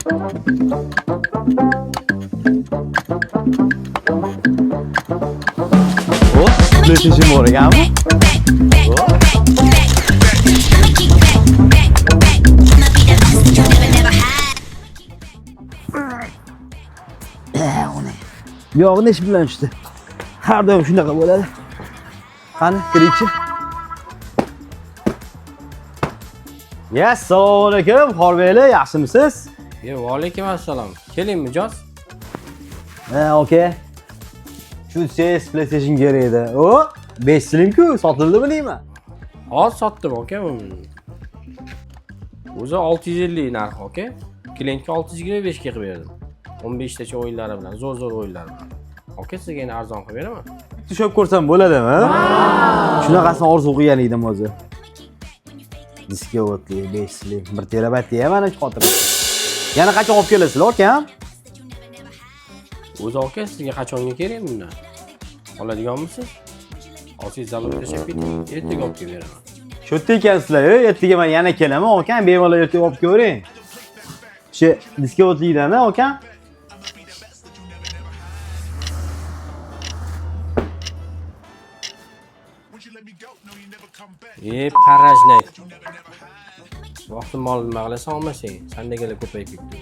O, PlayStation bor ekanmi? Yog'ni ish bilan tushdi. Har doim shunaqa bo'ladi. Qani, kirikchi. Assalomu alaykum, Xorbeyli, yaxshimisiz? Va alaykum assalom. Keling mijoz. Okey. Shu ses PlayStation kerak edi. O, 5 so'mku, sotildimi deyman? Hozir sotdim, aka. O'zi 650 narx, aka. Klientga 625 ga qilib berdim. 15 tacha o'yinlari bilan, zo'r o'yinlar bilan. Aka, sizga yana arzon qilib beraman. Tushib ko'rsam bo'ladimi? Shunaqasini orzu qilgan edim o'zi. Diska o'tli 5 so'm, 1 terabayt deyman xotirib. Yana qachon olib kelasizlar, akam? O'zi aka, sizga qachonga kerak bundan? Oladiganmisiz? Olsangiz zalog tashab keting, ertaga olib kelib beraman. Shu yerda ekansizlar, ertaga men yana kelaman, akam, bemalol ertaga olib ko'ring. Shu diska o'tlidan, akam. Parajnak. Vaqtim mol nima qilasan olmasang, sandagilar ko'payib ketdi.